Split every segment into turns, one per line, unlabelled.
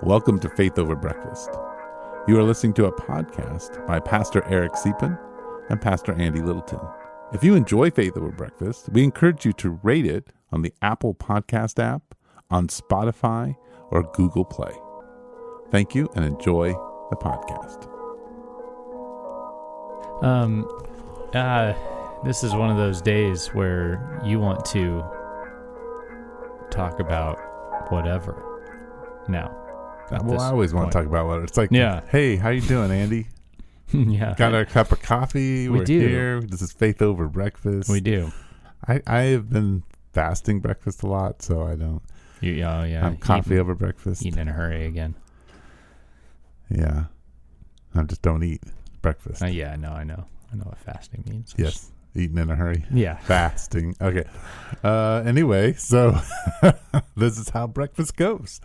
Welcome to Faith Over Breakfast. You are listening to a podcast by Pastor Eric Siepen and Pastor Andy Littleton. If you enjoy Faith Over Breakfast, we encourage you to rate it on the Apple Podcast app, on Spotify, or Google Play. Thank you and enjoy the podcast.
This is one of those days where you want to talk about whatever. No.
Well, I always want to talk about what it's like.
Yeah.
Hey, how you doing, Andy?
Yeah.
Got our cup of coffee. We're
do.
here. This is Faith Over Breakfast.
We do.
I have been fasting breakfast a lot, so I don't. I'm coffee over breakfast.
Eating in a hurry again.
Yeah. I just don't eat breakfast.
I know. I know what fasting means.
Yes. Eating in a hurry.
Yeah.
Fasting. Okay. Anyway, so this is how breakfast goes.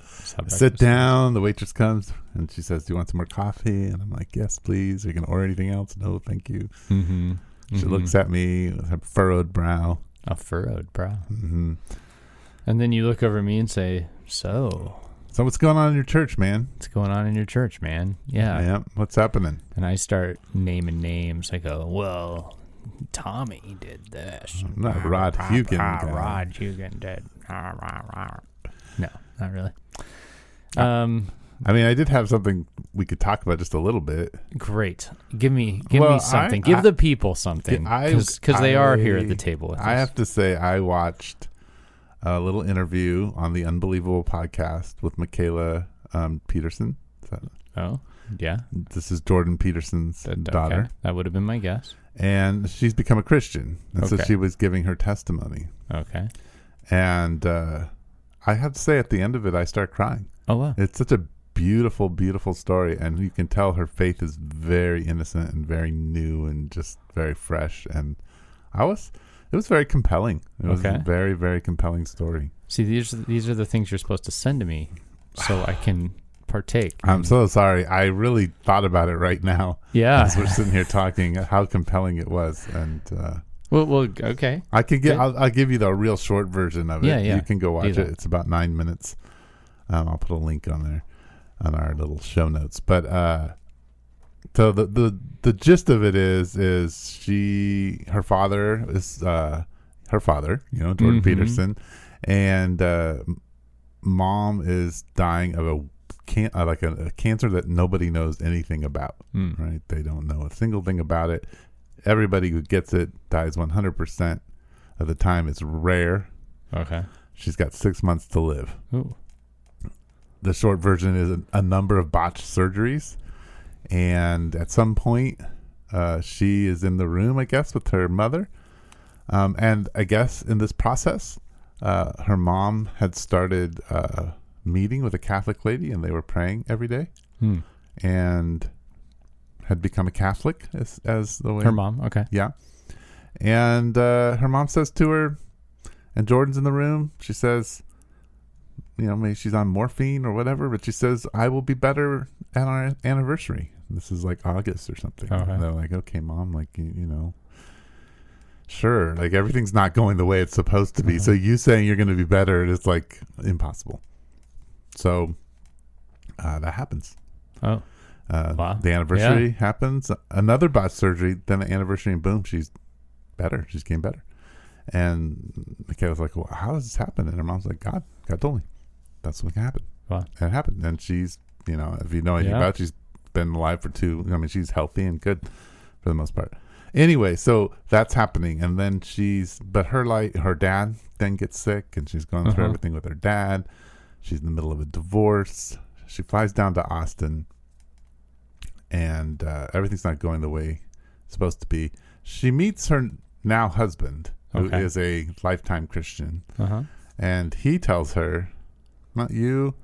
Sit down. The waitress comes and she says, "Do you want some more coffee?" And I'm like, "Yes, please. Are you going to order anything else?" "No, thank you."
Mm-hmm.
She looks at me with her furrowed brow.
A furrowed brow.
Mm-hmm.
And then you look over at me and say, So
what's going on in your church, man?
What's going on in your church, man? Yeah.
Yeah. What's happening?
And I start naming names. I go, well, Tommy did this.
Not Rod Hugan.
Rod Hugan did. No, not really.
I mean, I did have something we could talk about just a little bit.
Great. Give me something. Give the people something. Because they are here at the table with us.
I have to say, I watched a little interview on the Unbelievable podcast with Mikhaila Peterson.
Oh, yeah.
This is Jordan Peterson's daughter.
Okay. That would have been my guess.
And she's become a Christian. And so she was giving her testimony.
Okay.
And I have to say, at the end of it, I start crying.
Oh, wow.
It's such a beautiful, beautiful story. And you can tell her faith is very innocent and very new and just very fresh. And it was very compelling. It was a very, very compelling story.
See, these are the things you're supposed to send to me so I can partake.
I'm so sorry. I really thought about it right now.
Yeah.
As we're sitting here talking, how compelling it was. And
well, okay.
I could get. I'll give you the real short version of it.
Yeah.
You can go watch it. It's about 9 minutes. I'll put a link on there on our little show notes. But so the gist of it is her father is Jordan Peterson, and mom is dying of a cancer that nobody knows anything about. Right? They don't know a single thing about it. Everybody who gets it dies 100% of the time. It's rare.
Okay.
She's got 6 months to live.
Ooh.
The short version is a number of botched surgeries. And at some point, she is in the room, I guess, with her mother. And I guess in this process, her mom had started meeting with a Catholic lady, and they were praying every day. And had become a Catholic as the way.
Her mom, okay.
Yeah. And her mom says to her, and Jordan's in the room, she says, maybe she's on morphine or whatever, but she says, "I will be better at our anniversary." This is like August or something.
Okay.
And they're like, "Okay, mom, like, sure, like everything's not going the way it's supposed to be. So you saying you're going to be better, it's like impossible." So that happens.
Oh. Wow.
The anniversary happens, another botched surgery, then the anniversary, and boom, she's better. She's getting better. And Mikhaila's like, "Well, how does this happen?" And her mom's like, God told me that's what happened.
Wow.
And it happened. And she's, if you know anything about it, she's been alive for she's healthy and good for the most part. Anyway, so that's happening. And then her dad then gets sick, and she's going through everything with her dad. She's in the middle of a divorce. She flies down to Austin, and everything's not going the way it's supposed to be. She meets her now husband, who is a lifetime Christian. And he tells her, "Not you.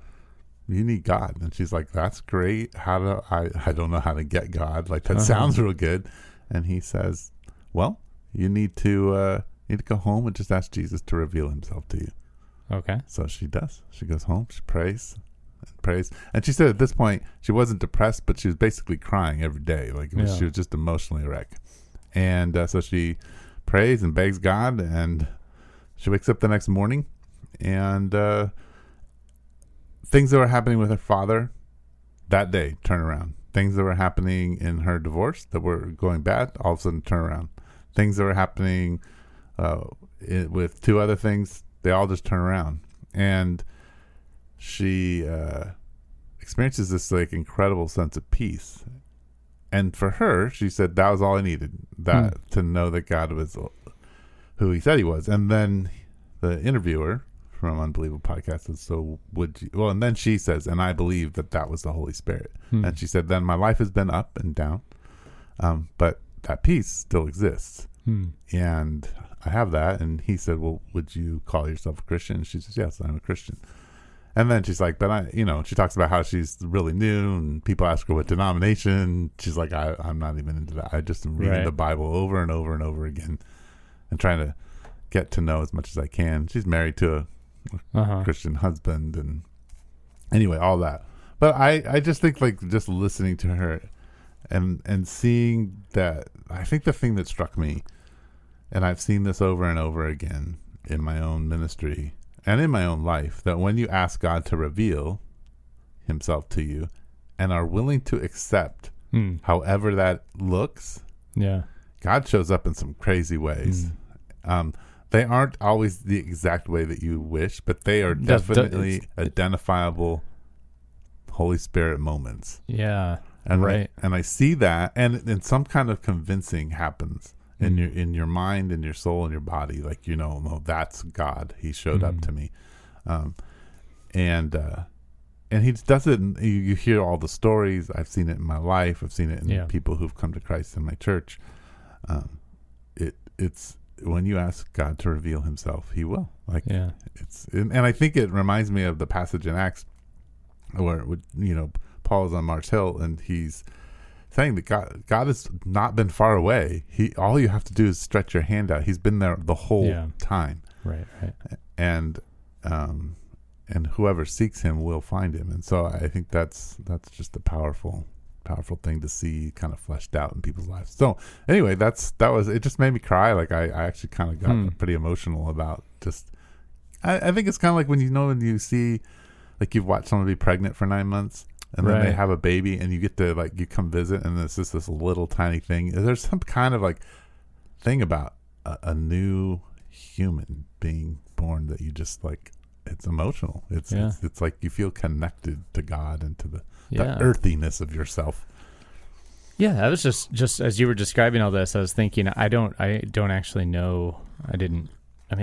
You need God." And she's like, "That's great. How do I don't know how to get God. Like, that sounds real good." And he says, "Well, you need to go home and just ask Jesus to reveal himself to you."
Okay.
So she does. She goes home. She prays. And she said at this point, she wasn't depressed, but she was basically crying every day. Like, she was just emotionally wrecked. And so she prays and begs God, and she wakes up the next morning, and things that were happening with her father that day turn around. Things that were happening in her divorce that were going bad, all of a sudden turn around. Things that were happening with 2 other things, they all just turn around. And she experiences this like incredible sense of peace. And for her, she said that was all I needed, that to know that God was who he said he was. And then the interviewer from Unbelievable Podcast says, so would you, well, and then she says, and I believe that was the Holy Spirit. And she said, then my life has been up and down, but that peace still exists. And I have that. And he said, well, would you call yourself a Christian? And she says, yes, I'm a Christian. And then she's like, but she talks about how she's really new, and people ask her what denomination. She's like, I'm not even into that. I just am reading the Bible over and over and over again and trying to get to know as much as I can. She's married to a Christian husband, and anyway, all that. But I just think like just listening to her and seeing that, I think the thing that struck me, and I've seen this over and over again in my own ministry and in my own life, that when you ask God to reveal himself to you and are willing to accept however that looks, God shows up in some crazy ways. They aren't always the exact way that you wish, but they are definitely identifiable Holy Spirit moments.
Yeah.
And and I see that, and some kind of convincing happens in your mind, in your soul, in your body. Like, no, that's God. He showed up to me. And he does it. And you hear all the stories. I've seen it in my life. I've seen it in people who've come to Christ in my church. It's when you ask God to reveal himself, he will. And I think it reminds me of the passage in Acts where, Paul is on Marshill, and he's saying that God has not been far away. All you have to do is stretch your hand out. He's been there the whole time.
Right.
And whoever seeks him will find him. And so I think that's just a powerful thing to see kind of fleshed out in people's lives. So anyway, it just made me cry. Like I actually kind of got pretty emotional about just, I think it's kind of like when you see, like, you've watched someone be pregnant for 9 months, and then they have a baby, and you get to, like, you come visit, and it's just this little tiny thing. There's some kind of like thing about a new human being born that you just like, it's emotional. It's like you feel connected to God and to the earthiness of yourself.
Yeah, I was just as you were describing all this, I was thinking, I don't actually know. I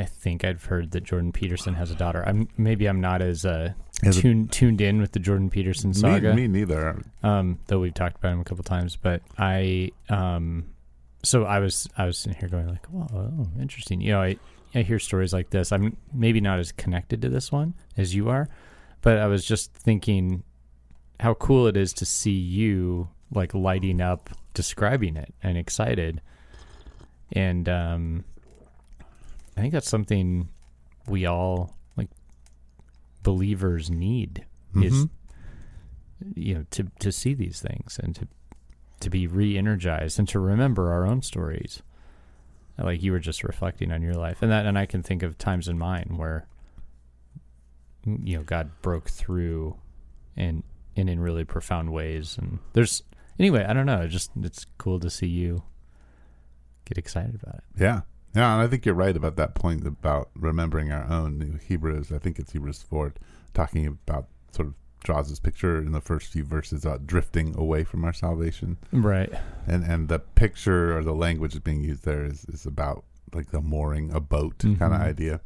think I've heard that Jordan Peterson has a daughter. I'm not as tuned in with the Jordan Peterson saga.
Me neither.
Though we've talked about him a couple times, but so I was sitting here going like, oh, interesting. I hear stories like this. I'm maybe not as connected to this one as you are, but I was just thinking how cool it is to see you like lighting up, describing it, and excited. And I think that's something we all, like, believers need, is to see these things and to be re-energized and to remember our own stories, like you were just reflecting on your life. And I can think of times in mine where God broke through and in really profound ways. And anyway, I don't know, it's cool to see you get excited about it.
Yeah, and I think you're right about that point about remembering our own. Hebrews 4, talking about, sort of draws this picture in the first few verses about drifting away from our salvation.
Right.
And the picture or the language that's being used there is about like the mooring a boat kind of idea.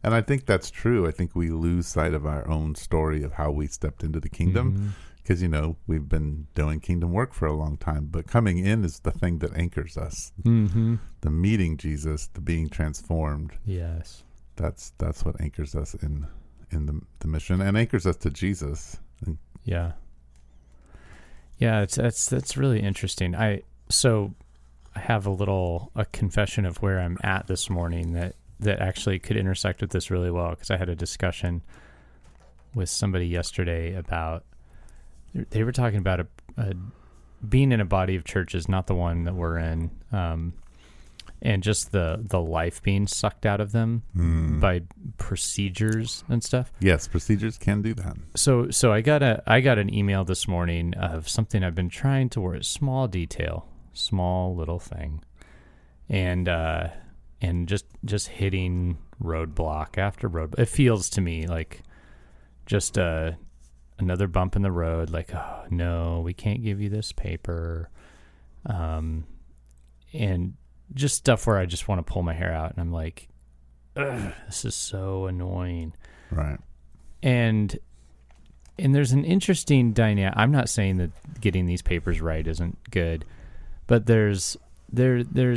And I think that's true. I think we lose sight of our own story of how we stepped into the kingdom, because, we've been doing kingdom work for a long time, but coming in is the thing that anchors us. The meeting Jesus, the being transformed.
Yes.
That's what anchors us in the mission, and anchors us to Jesus.
Yeah. That's really interesting. I have a confession of where I'm at this morning that actually could intersect with this really well, because I had a discussion with somebody yesterday about, they were talking about being in a body of churches, not the one that we're in, and just the life being sucked out of them by procedures and stuff.
Yes, procedures can do that.
So I got an email this morning of something I've been trying to work, small detail, small little thing, and just hitting roadblock after roadblock. It feels to me like just another bump in the road. Like, oh no, we can't give you this paper, and just stuff where I just want to pull my hair out, and I'm like, ugh, this is so annoying.
Right.
And there's an interesting dynamic. I'm not saying that getting these papers right isn't good, but there's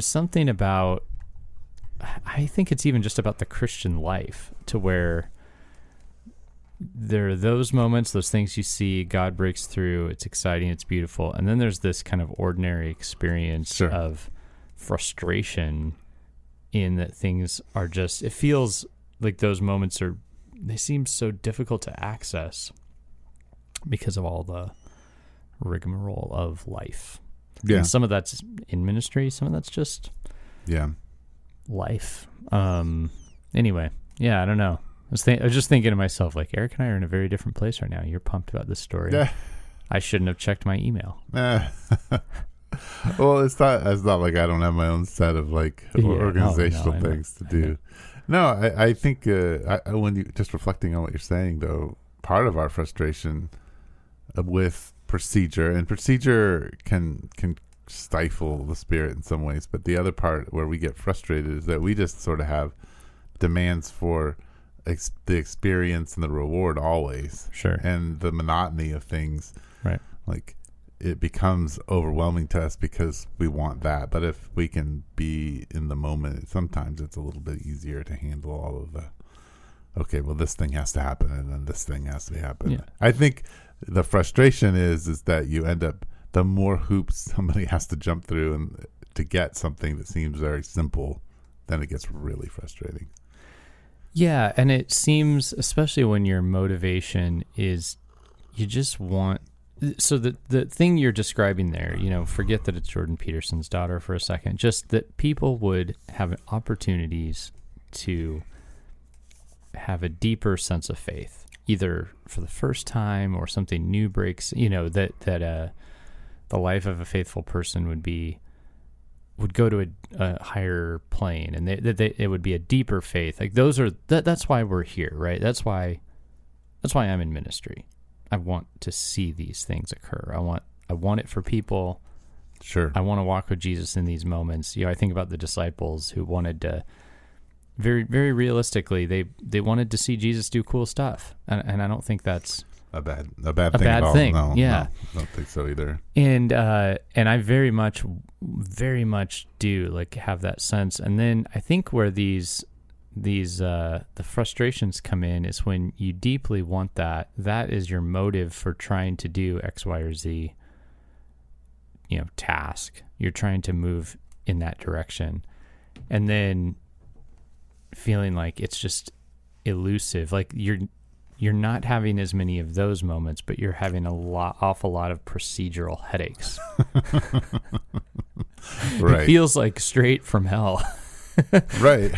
something about, I think it's even just about the Christian life, to where there are those moments, those things you see, God breaks through, it's exciting, it's beautiful, and then there's this kind of ordinary experience of frustration in that things are just, it feels like those moments they seem so difficult to access because of all the rigmarole of life.
Yeah.
And some of that's in ministry, some of that's just life. Anyway, yeah, I don't know. I was just thinking to myself, like, Eric and I are in a very different place right now. You're pumped about this story.
Yeah.
I shouldn't have checked my email.
Well, it's not like I don't have my own set of like organizational things to do. No, I think when you just reflecting on what you're saying, though, part of our frustration with procedure can stifle the spirit in some ways, but the other part where we get frustrated is that we just sort of have demands for the experience and the reward always.
Sure.
And the monotony of things.
Right.
Like, it becomes overwhelming to us because we want that. But if we can be in the moment, sometimes it's a little bit easier to handle all of the, okay, well, this thing has to happen and then this thing has to happen.
Yeah.
I think the frustration is that you end up, the more hoops somebody has to jump through and to get something that seems very simple, then it gets really frustrating.
Yeah, and it seems, especially when your motivation is, you just want, so the thing you're describing there, forget that it's Jordan Peterson's daughter for a second, just that people would have opportunities to have a deeper sense of faith, either for the first time or something new breaks, that the life of a faithful person would go to a higher plane, and it would be a deeper faith. Like that's why we're here, right? That's why I'm in ministry. I want to see these things occur. I want it for people.
Sure.
I want to walk with Jesus in these moments. I think about the disciples who wanted to, very, very realistically, they wanted to see Jesus do cool stuff. And I don't think that's
a bad thing. No,
yeah.
No, I don't think so either.
And I very much do like have that sense. And then I think where these the frustrations come in is when you deeply want that is your motive for trying to do X, Y, or Z, task. You're trying to move in that direction. And then feeling like it's just elusive, like you're not having as many of those moments, but you're having awful lot of procedural headaches.
Right.
It feels like straight from hell.
Right.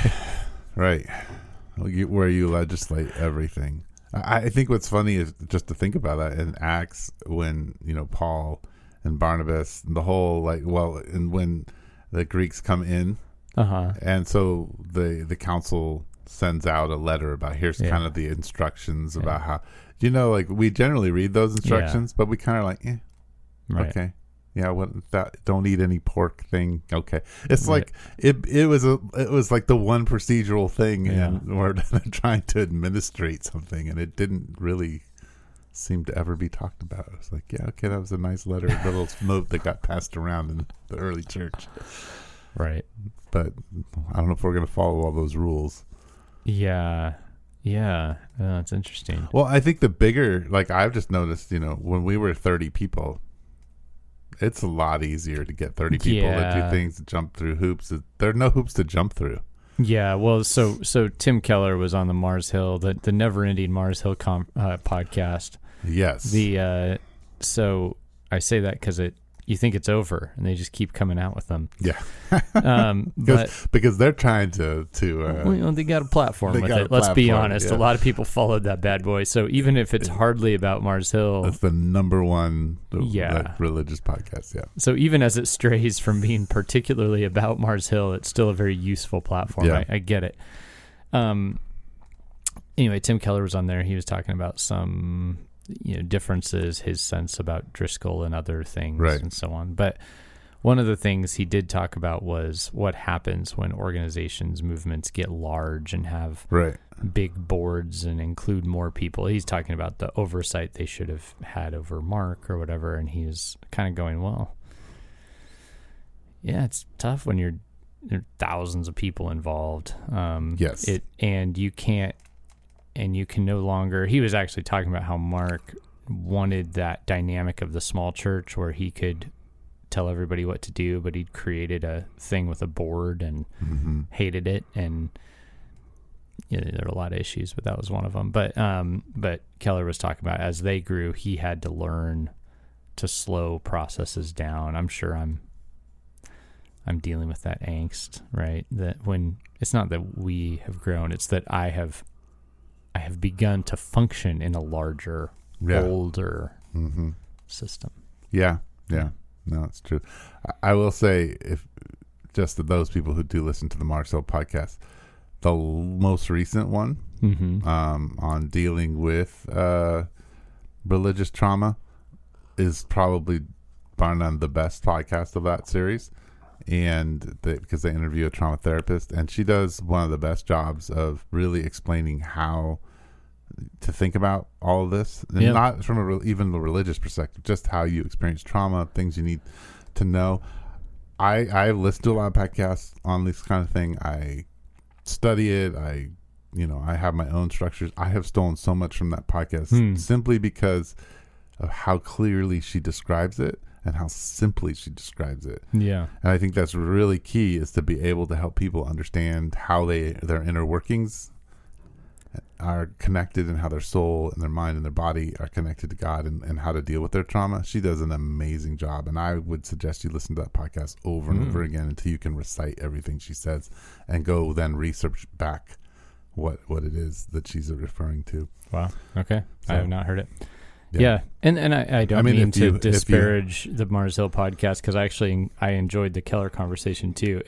Where you legislate everything. I think what's funny is just to think about that in Acts when, Paul and Barnabas and the whole and when the Greeks come in, and so the council sends out a letter about here's kind of the instructions about how, we generally read those instructions, but we kind of like,
right.
Okay. Yeah, don't eat any pork thing. Okay, it's like it was like the one procedural thing, and we're trying to administrate something, and it didn't really seem to ever be talked about. It's like, yeah, okay, that was a nice letter, a little note that got passed around in the early church,
right?
But I don't know if we're going to follow all those rules.
Yeah, that's interesting.
Well, I think the bigger, I've just noticed, when we were 30 people. It's a lot easier to get 30 people to do things, to jump through hoops. There are no hoops to jump through.
Yeah, well, so Tim Keller was on the Marshill, the never-ending Marshill podcast.
Yes.
So I say that because it you think it's over, and they just keep coming out with them.
Yeah.
Because
they're trying to
they got a platform with it. Let's be honest. A lot of people followed that bad boy. So even if it's hardly about Marshill,
that's the number one religious podcast. Yeah.
So even as it strays from being particularly about Marshill, it's still a very useful platform.
Yeah.
I get it. Anyway, Tim Keller was on there. He was talking about some differences, his sense about Driscoll and other things,
right,
and so on. But one of the things he did talk about was what happens when organizations, movements get large and have big boards and include more people. He's talking about the oversight they should have had over Mark or whatever, and he was kind of going, well, yeah, it's tough when there are thousands of people involved.
Yes.
And you can no longer. He was actually talking about how Mark wanted that dynamic of the small church where he could tell everybody what to do, but he'd created a thing with a board and hated it. And there are a lot of issues, but that was one of them. But Keller was talking about as they grew, he had to learn to slow processes down. I'm sure I'm dealing with that angst, right? That when it's not that we have grown, it's that I have begun to function in a larger, older system.
Yeah. No, it's true. I will say, if just to those people who do listen to the Marshill podcast, the most recent one on dealing with religious trauma is probably bar none the best podcast of that series. And because they interview a trauma therapist, and she does one of the best jobs of really explaining how to think about all of this, and not from even the religious perspective, just how you experience trauma, things you need to know. I listen to a lot of podcasts on this kind of thing. I study it. I have my own structures. I have stolen so much from that podcast simply because of how clearly she describes it and how simply she describes it. Yeah. And I think that's really key, is to be able to help people understand how their inner workings are connected, and how their soul and their mind and their body are connected to God, and how to deal with their trauma. She does an amazing job, and I would suggest you listen to that podcast over and over again until you can recite everything she says, and go then research back what it is that she's referring to.
Wow. Okay. So, I have not heard it. Yeah. And I don't mean to disparage the Marshill podcast, because I enjoyed the Keller conversation too.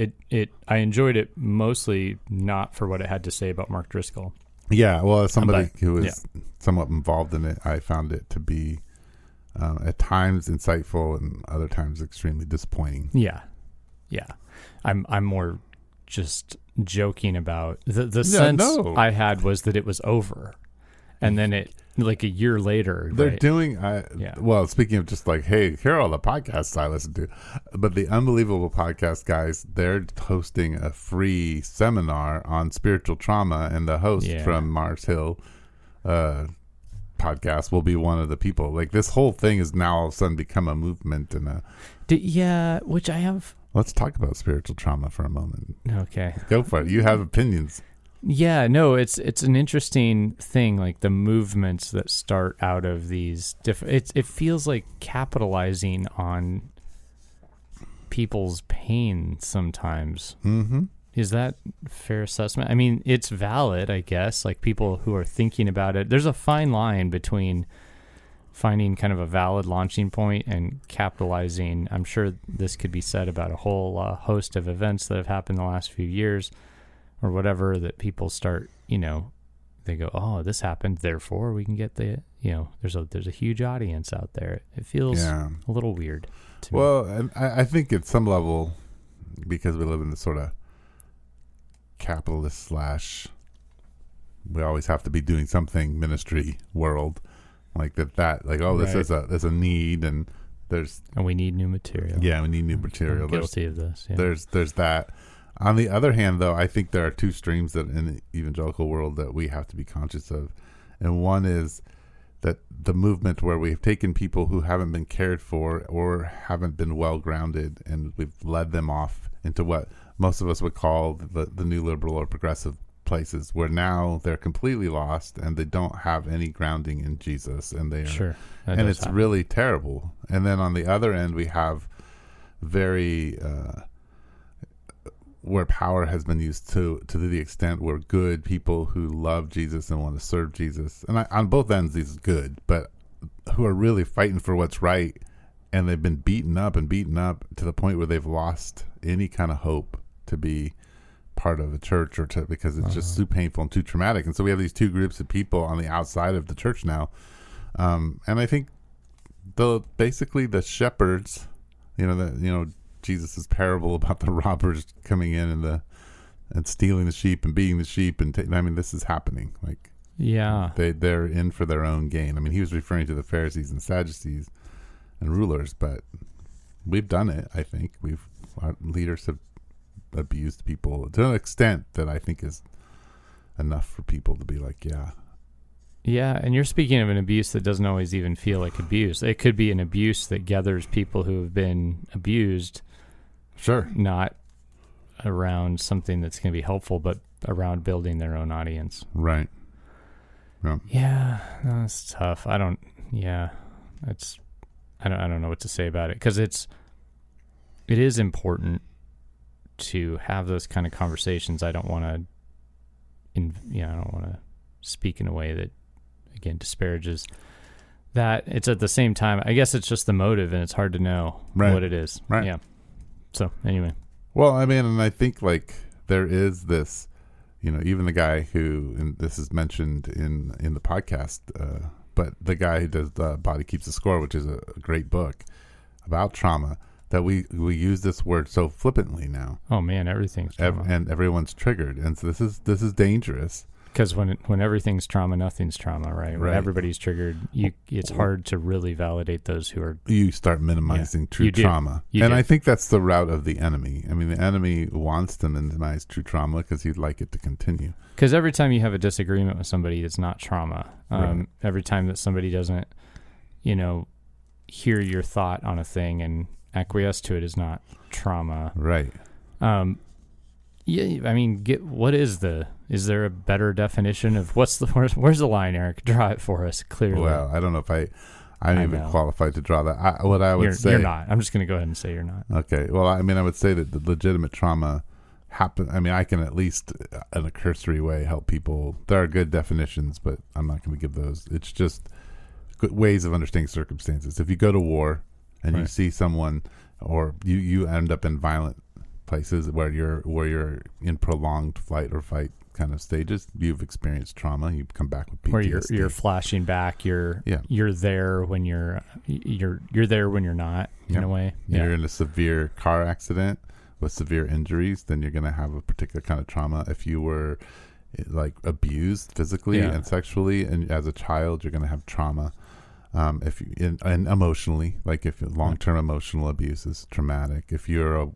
I enjoyed it mostly not for what it had to say about Mark Driscoll.
Yeah, well, as somebody who is somewhat involved in it, I found it to be at times insightful and other times extremely disappointing.
Yeah. I'm more just joking about the sense I had was that it was over, and then it, like a year later,
they're doing well, speaking of just like, hey, here are all the podcasts I listen to, but the Unbelievable podcast guys, they're hosting a free seminar on spiritual trauma, and the host from Marshill podcast will be one of the people. Like, this whole thing has now all of a sudden become a movement and
which I have.
Let's talk about spiritual trauma for a moment.
Okay,
go for it. You have opinions.
Yeah, no, it's an interesting thing, like the movements that start out of these different. It feels like capitalizing on people's pain sometimes. Mm-hmm. Is that a fair assessment? I mean, it's valid, I guess. Like, people who are thinking about it, there's a fine line between finding kind of a valid launching point and capitalizing. I'm sure this could be said about a whole host of events that have happened in the last few years, or whatever, that people start, they go, oh, this happened, therefore we can get there's a huge audience out there. It feels a little weird to me.
Well, and I think at some level, because we live in this sort of capitalist / we always have to be doing something ministry world, like that like, oh, this is a need, and
we need new material.
Yeah, we need new material.
I'm guilty of this. Yeah.
There's that. On the other hand, though, I think there are two streams that in the evangelical world that we have to be conscious of. And one is that the movement where we've taken people who haven't been cared for or haven't been well grounded, and we've led them off into what most of us would call the new liberal or progressive places where now they're completely lost and they don't have any grounding in Jesus, and they are,
sure,
and it's really terrible. And then on the other end, we have very where power has been used to the extent where good people who love Jesus and want to serve Jesus, and on both ends, these is good, but who are really fighting for what's right, and they've been beaten up to the point where they've lost any kind of hope to be part of a church because it's just too painful and too traumatic. And so we have these two groups of people on the outside of the church now, and I think basically the shepherds, Jesus's parable about the robbers coming in and stealing the sheep and beating the sheep, and this is happening. Like,
yeah,
they're in for their own gain. I mean, he was referring to the Pharisees and Sadducees and rulers, but we've done it. I think our leaders have abused people to an extent that I think is enough for people to be like, yeah.
And you're speaking of an abuse that doesn't always even feel like abuse. It could be an abuse that gathers people who have been abused.
Sure.
Not around something that's going to be helpful, but around building their own audience.
Right.
Yeah. No, it's tough. I don't know what to say about it, because it is important to have those kind of conversations. I don't want to speak in a way that, again, disparages that. It's at the same time, I guess it's just the motive, and it's hard to know what it is.
Right.
Yeah. So anyway.
Well, I mean, and I think like there is this, even the guy who, and this is mentioned in the podcast, but the guy who does the Body Keeps the Score, which is a great book about trauma, that we use this word so flippantly now.
Oh man, everything's trauma.
And everyone's triggered, and so this is dangerous.
Because when everything's trauma, nothing's trauma, right? When everybody's triggered, it's hard to really validate those who are. You
start minimizing true trauma. I think that's the route of the enemy. I mean, the enemy wants to minimize true trauma because he'd like it to continue.
Because every time you have a disagreement with somebody, it's not trauma. Every time that somebody doesn't, hear your thought on a thing and acquiesce to it is not trauma.
Right.
Yeah, I mean, is there a better definition of where's the line, Eric? Draw it for us clearly.
Well, I don't know if I'm even qualified to draw that. What I would say,
you're not. I'm just going to go ahead and say you're not.
Okay. Well, I mean, I would say that the legitimate trauma happen. I mean, I can at least in a cursory way help people. There are good definitions, but I'm not going to give those. It's just good ways of understanding circumstances. If you go to war and you see someone, or you end up in violent places where you're in prolonged flight or fight kind of stages, you've experienced trauma. You come back with PTSD.
Where you're flashing back. You're there when you're there when you're not, in a way.
You're in a severe car accident with severe injuries, then you're going to have a particular kind of trauma. If you were like abused physically and sexually, and as a child, you're going to have trauma. If you and emotionally, like if long-term emotional abuse is traumatic. If you're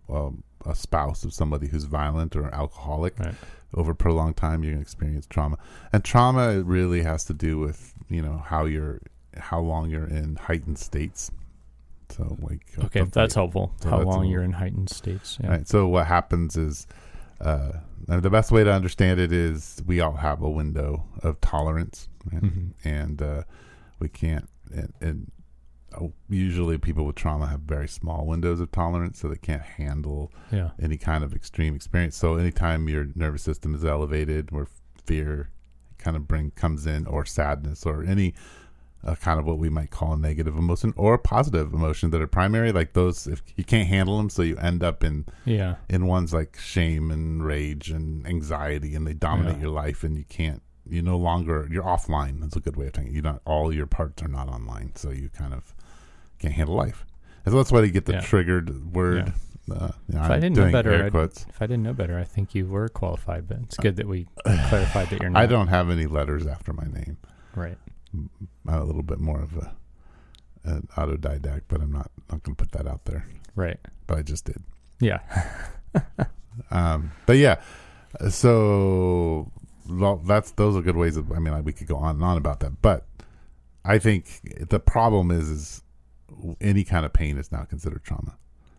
a spouse of somebody who's violent or alcoholic over a prolonged time, you're going to experience trauma. And trauma really has to do with how long you're in heightened states. So
that's helpful. So how long you're in heightened states. Yeah.
Right. So what happens is, the best way to understand it is we all have a window of tolerance, and we can't. And usually people with trauma have very small windows of tolerance, so they can't handle any kind of extreme experience. So anytime your nervous system is elevated, or fear kind of comes in, or sadness, or any kind of what we might call a negative emotion or a positive emotion that are primary, like those, if you can't handle them, so you end up in ones like shame and rage and anxiety, and they dominate your life, and you're offline. That's a good way of saying it. All your parts are not online, so you kind of can't handle life. And so that's why you get the triggered word.
If I didn't know better, I think you were qualified, but it's good that we clarified that you're not.
I don't have any letters after my name.
Right.
I'm a little bit more of an autodidact, but I'm not going to put that out there.
Right.
But I just did.
Yeah.
But yeah, so those are good ways of, we could go on and on about that, but I think the problem is any kind of pain is now considered trauma.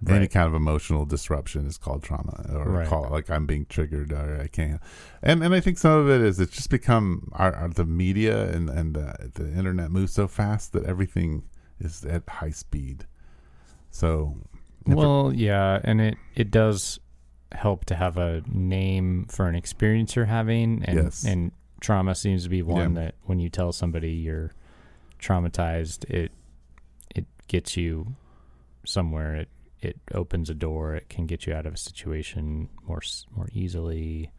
Any kind of emotional disruption is called trauma, or call it like I'm being triggered, or I can't. And I think some of it is it's just become the media and the internet moves so fast that everything is at high speed. So,
and it does help to have a name for an experience you're having, and trauma seems to be one that when you tell somebody you're traumatized, it gets you somewhere. It opens a door. It can get you out of a situation more easily.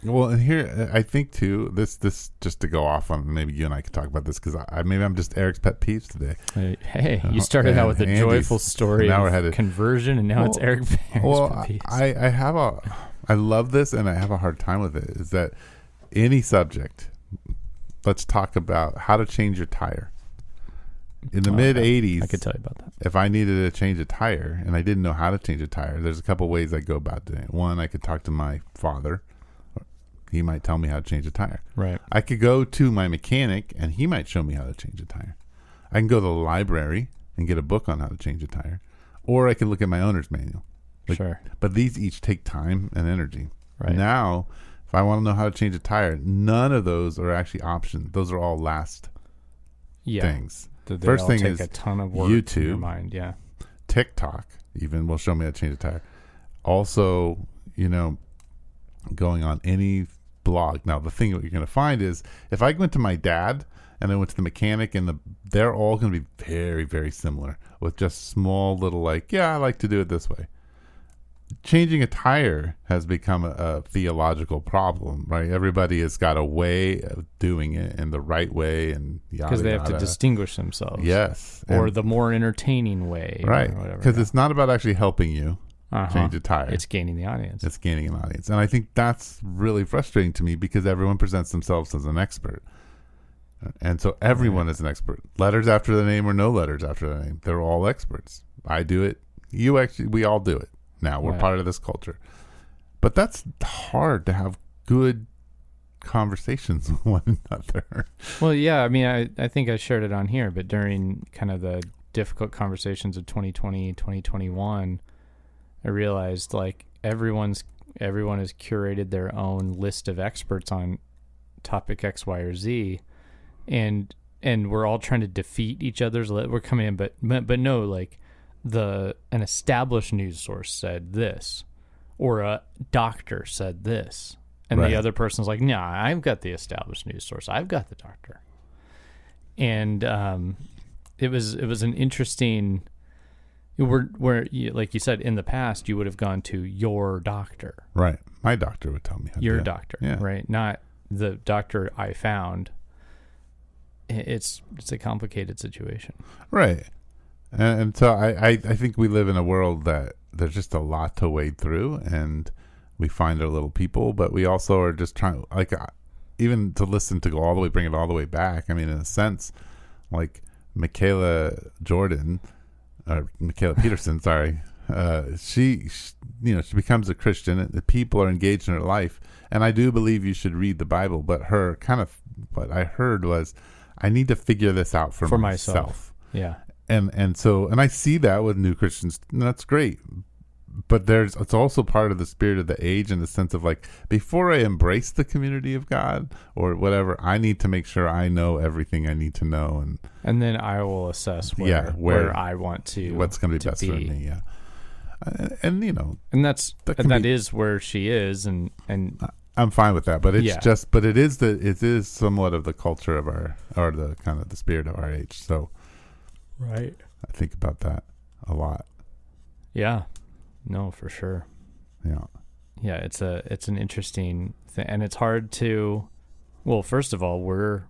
Well, and here I think too, this just to go off on, maybe you and I could talk about this, because maybe I'm just Eric's pet peeves today.
Hey, you started out with a joyful story of conversion, and now it's Eric's pet peeves. I love this, and I have a hard time with it. Is that any subject? Let's talk about how to change your tire. In the mid 80s, I could tell you about that.
If I needed to change a tire and I didn't know how to change a tire, there's a couple ways I go about doing it. One, I could talk to my father. He might tell me how to change a tire.
Right.
I could go to my mechanic and he might show me how to change a tire. I can go to the library and get a book on how to change a tire, or I can look at my owner's manual.
Sure.
But these each take time and energy.
Right.
Now, if I want to know how to change a tire, none of those are actually options. Those are all last things. First thing is
a ton of work
YouTube,
in your mind,
TikTok even will show me how to change a tire. Also, going on any blog. Now, the thing that you're going to find is if I went to my dad and I went to the mechanic, and they're all going to be very, very similar with just small little I like to do it this way. Changing a tire has become a theological problem, right? Everybody has got a way of doing it in the right way, and
because they have to distinguish themselves.
Yes,
or the more entertaining way,
right? Because it's not about actually helping you change a tire;
it's gaining the audience.
It's gaining an audience, and I think that's really frustrating to me because everyone presents themselves as an expert, and so everyone is an expert. Letters after the name or no letters after the name, they're all experts. I do it. We all do it. Now we're part of this culture, but that's hard to have good conversations with one another.
Well, yeah, I mean, I think I shared it on here, but during kind of the difficult conversations of 2020, 2021, I realized everyone has curated their own list of experts on topic X, Y, or Z, and we're all trying to defeat each other's. We're coming in, but no, an established news source said this, or a doctor said this, and the other person's like, "Nah, I've got the established news source. I've got the doctor." And it was an interesting. Where like you said, in the past, you would have gone to your doctor.
Right, my doctor would tell me.
Your doctor, right? Not the doctor I found. It's a complicated situation,
right? And so I think we live in a world that there's just a lot to wade through, and we find our little people, but we also are just trying, even to listen, to go all the way, bring it all the way back. I mean, in a sense, Mikhaila Peterson, sorry, she becomes a Christian, and the people are engaged in her life, and I do believe you should read the Bible, but what I heard was, I need to figure this out for myself.
Yeah.
And so I see that with new Christians, and that's great. But it's also part of the spirit of the age, in the sense of before I embrace the community of God or whatever, I need to make sure I know everything I need to know,
and then I will assess where I want to,
what's going to be best for me. Yeah, and
that is where she is, and
I'm fine with that. But it's it is somewhat of the culture of the kind of the spirit of our age. So.
Right.
I think about that a lot.
Yeah. No, for sure.
Yeah.
Yeah, it's an interesting thing, and it's hard to. Well, first of all, we're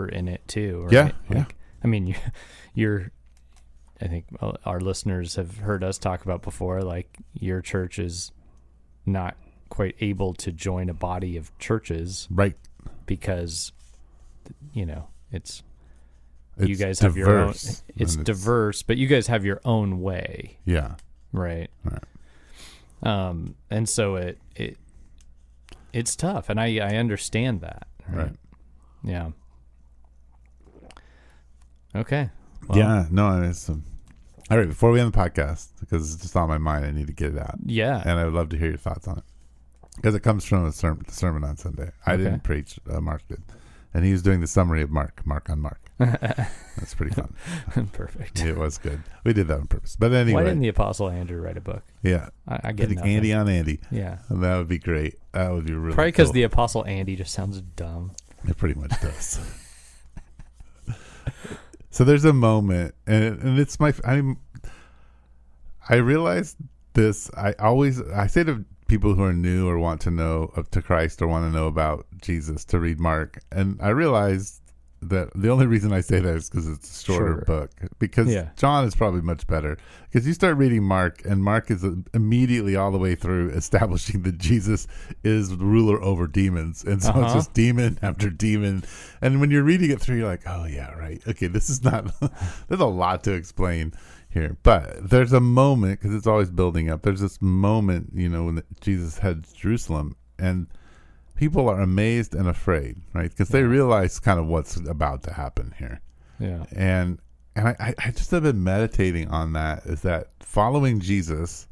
in it too, right?
Yeah.
I mean, I think our listeners have heard us talk about before. Your church is not quite able to join a body of churches,
right?
Because, it's. You guys have your own. It's diverse, but you guys have your own way.
Yeah.
Right. And so it's tough, and I understand that.
Right.
Yeah. Okay.
Well, yeah. No, All right, before we end the podcast, because it's just on my mind, I need to get it out.
Yeah.
And I would love to hear your thoughts on it. Because it comes from the sermon on Sunday. I didn't preach, Mark did. And he was doing the summary of Mark on Mark. That's pretty fun.
Perfect.
It was good. We did that on purpose. But anyway.
Why didn't the Apostle Andrew write a book?
Yeah.
I get nothing.
Andy on Andy.
Yeah.
And that would be great. That would be really
Probably because
cool.
the Apostle Andy just sounds dumb.
It pretty much does. So there's a moment, and it's I realized this. I say to people who are new or want to know to Christ or want to know about Jesus to read Mark, and I realized that the only reason I say that is because it's a shorter book. Because John is probably much better. Because you start reading Mark, and Mark is immediately all the way through establishing that Jesus is the ruler over demons, and so it's just demon after demon. And when you're reading it through, you're like, oh yeah, right, okay, this is not. There's a lot to explain here, but there's a moment, because it's always building up. There's this moment, when Jesus heads to Jerusalem, and people are amazed and afraid, right? Because they realize kind of what's about to happen here.
Yeah.
And I just have been meditating on that, is that following Jesus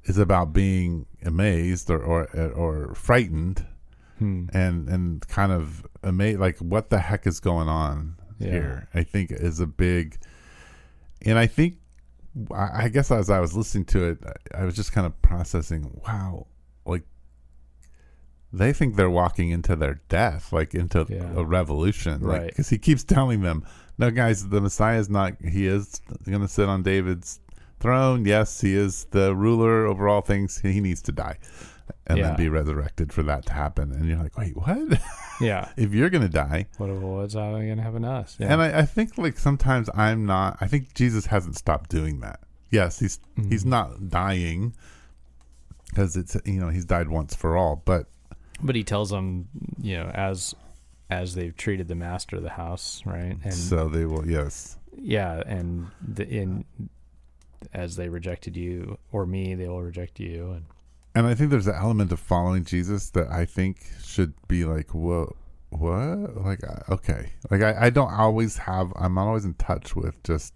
is about being amazed or frightened and kind of amazed, like what the heck is going on here, I think is a big, and I think, I guess as I was listening to it, I was just kind of processing, wow, like, they think they're walking into their death, like into a revolution, right? Because he keeps telling them, no, guys, the Messiah is not, he is going to sit on David's throne. Yes, he is the ruler over all things. He needs to die and then be resurrected for that to happen. And you're like, wait, what?
Yeah.
If you're going to die.
What's going to happen to us? Yeah.
And I think like sometimes I think Jesus hasn't stopped doing that. Yes, he's not dying because it's, he's died once for all, but
he tells them, as they've treated the master of the house, right? And
so they will, yes.
Yeah, and as they rejected you or me, they will reject you.
And I think there's an element of following Jesus that I think should be like, whoa, what? Like, okay. Like, I'm not always in touch with just,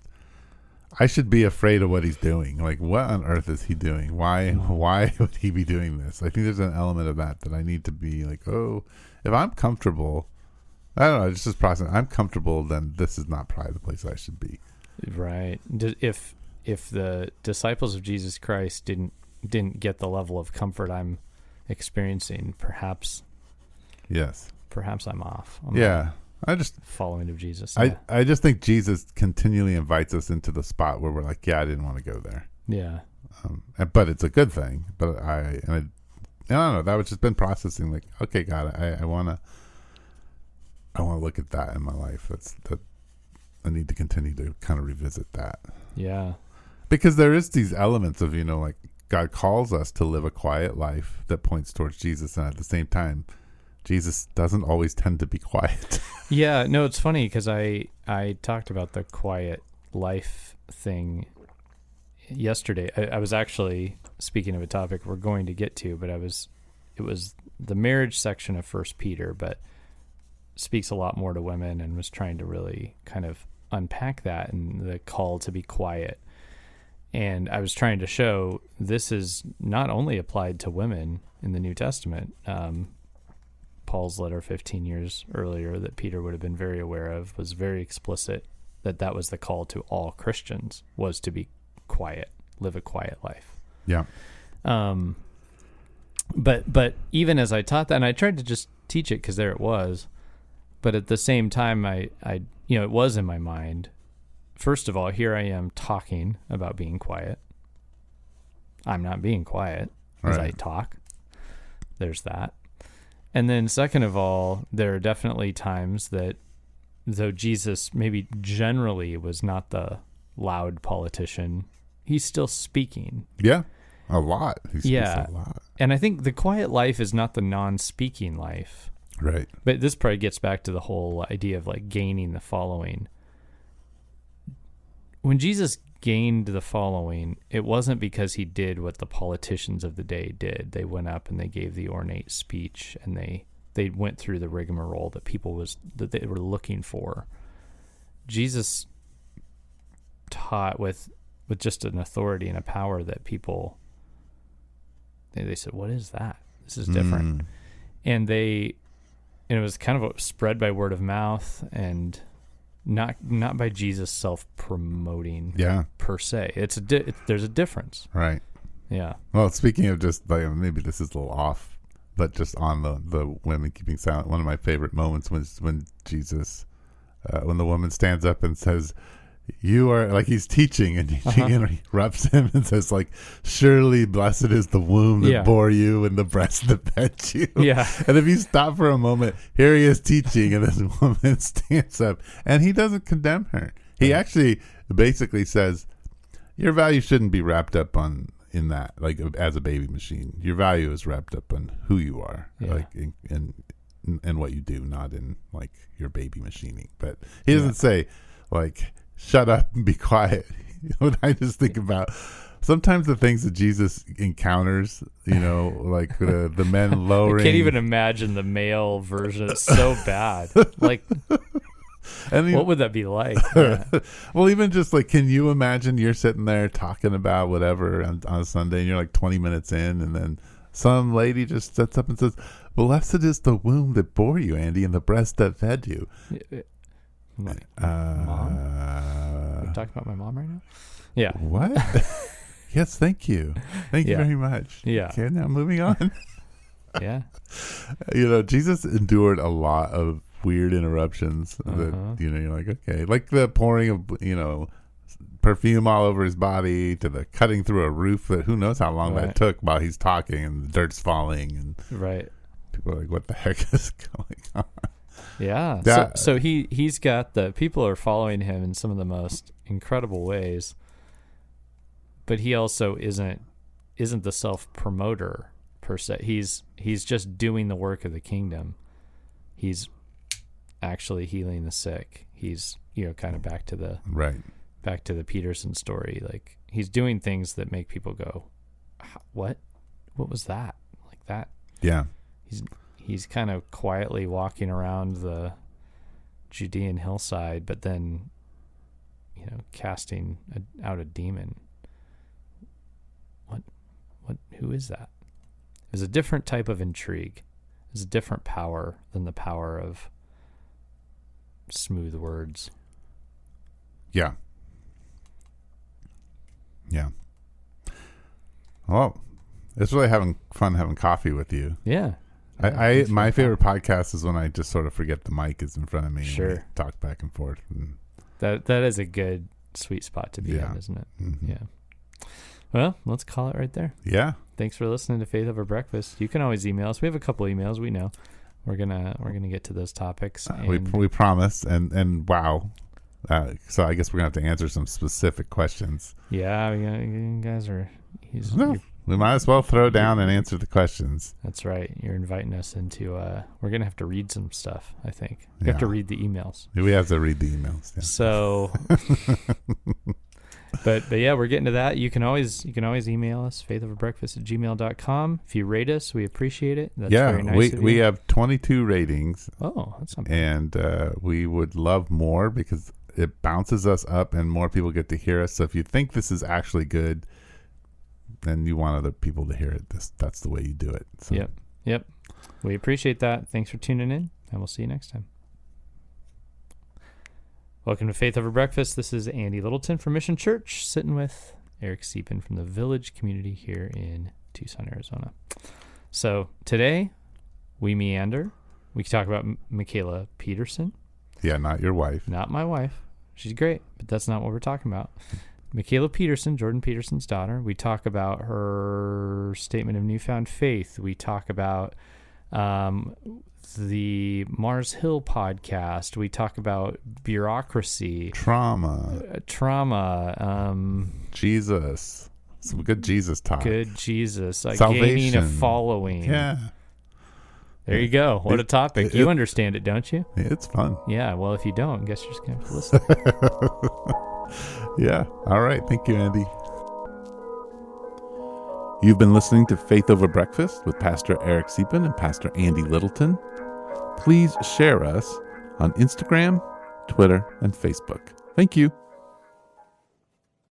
I should be afraid of what he's doing. Like, what on earth is he doing? Why would he be doing this? I think there's an element of that I need to be like, oh, if I'm comfortable, I don't know, it's just process. I'm comfortable, then this is not probably the place I should be.
Right. If the disciples of Jesus Christ didn't get the level of comfort I'm experiencing, perhaps I'm off.
I just
following of Jesus.
I just think Jesus continually invites us into the spot where we're like, I didn't want to go there.
Yeah.
But it's a good thing. But I don't know. That was just been processing. Like, okay, God, I want to look at that in my life. I need to continue to kind of revisit that.
Yeah.
Because there is these elements of, like God calls us to live a quiet life that points towards Jesus, and at the same time, Jesus doesn't always tend to be quiet.
Yeah, no, it's funny because I talked about the quiet life thing yesterday. I was actually, speaking of a topic we're going to get to, but it was the marriage section of 1 Peter, but speaks a lot more to women, and was trying to really kind of unpack that and the call to be quiet. And I was trying to show this is not only applied to women in the New Testament. Paul's letter 15 years earlier that Peter would have been very aware of was very explicit that was the call to all Christians, was to be quiet, live a quiet life.
Yeah.
But even as I taught that, and I tried to just teach it because there it was, but at the same time, I it was in my mind. First of all, here I am talking about being quiet. I'm not being quiet as I talk. There's that. And then second of all, there are definitely times that though Jesus maybe generally was not the loud politician, he's still speaking.
Yeah, a lot. He speaks a lot.
And I think the quiet life is not the non-speaking life.
Right.
But this probably gets back to the whole idea of like gaining the following. When Jesus gained the following, it wasn't because he did what the politicians of the day did. They went up and they gave the ornate speech, and they went through the rigmarole that they were looking for. Jesus taught with with just an authority and a power that people, they said, what is that? This is different. And it was kind of spread by word of mouth and not by Jesus self-promoting per se. There's a difference.
Right.
Yeah.
Well, speaking of just like, maybe this is a little off, but just on the women keeping silent, one of my favorite moments was when Jesus, when the woman stands up and says, you are, like he's teaching, and she interrupts him and says, like, surely blessed is the womb that bore you and the breast that fed you.
Yeah.
And if you stop for a moment, here he is teaching, and this woman stands up, and he doesn't condemn her. He actually basically says, your value shouldn't be wrapped up in that, like as a baby machine. Your value is wrapped up in who you are, like in what you do, not in like your baby machining. But he doesn't say like, shut up and be quiet. What I just think about sometimes the things that Jesus encounters, like the men lowering.
I can't even imagine the male version. It's so bad. Like, and what would that be like? Yeah.
Well, even just like, can you imagine you're sitting there talking about whatever on a Sunday, and you're like 20 minutes in, and then some lady just sets up and says, blessed is the womb that bore you, Andy, and the breast that fed you.
Like, Mom? Are you talking about my mom right now? Yeah.
What? Yes, thank you. Thank you very much.
Yeah.
Okay, now moving on.
Yeah.
Jesus endured a lot of weird interruptions that, you're like, okay. Like the pouring of, perfume all over his body, to the cutting through a roof that who knows how long that took while he's talking and the dirt's falling. And people are like, what the heck is going on?
Yeah. So he's got the people are following him in some of the most incredible ways, but he also isn't the self-promoter per se. He's just doing the work of the kingdom. He's actually healing the sick. He's kind of back to the Peterson story. Like, he's doing things that make people go, what was that? Like that.
Yeah.
He's kind of quietly walking around the Judean hillside, but then, casting out a demon. Who is that? There's a different type of intrigue. There's a different power than the power of smooth words.
Yeah. Yeah. Well, it's really fun having coffee with you.
Yeah.
My favorite podcast is when I just sort of forget the mic is in front of me.
Sure.
And we talk back and forth. And
that is a good sweet spot to be in, isn't it? Mm-hmm. Yeah. Well, let's call it right there.
Yeah.
Thanks for listening to Faith Over Breakfast. You can always email us. We have a couple emails. We know we're gonna get to those topics.
We promise. And wow. So I guess we're gonna have to answer some specific questions.
Yeah, you guys are.
We might as well throw down and answer the questions.
That's right. You're inviting us into. We're gonna have to read some stuff. I think we have to read the emails.
We have to read the emails. Yeah.
So, but yeah, we're getting to that. You can always email us faithoverbreakfast@gmail.com. If you rate us, we appreciate it. That's very nice.
We have 22 ratings.
Oh, that's not bad.
And we would love more because it bounces us up and more people get to hear us. So if you think this is actually good, and you want other people to hear it, that's the way you do it. So.
Yep. We appreciate that. Thanks for tuning in, and we'll see you next time. Welcome to Faith Over Breakfast. This is Andy Littleton from Mission Church, sitting with Eric Siepen from the Village community here in Tucson, Arizona. So today, we meander. We talk about Mikhaila Peterson.
Yeah, not your wife.
Not my wife. She's great, but that's not what we're talking about. Mikhaila Peterson, Jordan Peterson's daughter. We talk about her statement of newfound faith. We talk about the Marshill podcast. We talk about bureaucracy.
Trauma. Jesus. Some good Jesus talk.
Good Jesus.
Salvation.
Gaining a following.
Yeah.
There you go. What a topic. You understand it, don't you?
It's fun.
Yeah. Well, if you don't, I guess you're just going to have to listen.
Yeah. All right. Thank you, Andy. You've been listening to Faith Over Breakfast with Pastor Eric Siepen and Pastor Andy Littleton. Please share us on Instagram, Twitter, and Facebook. Thank you.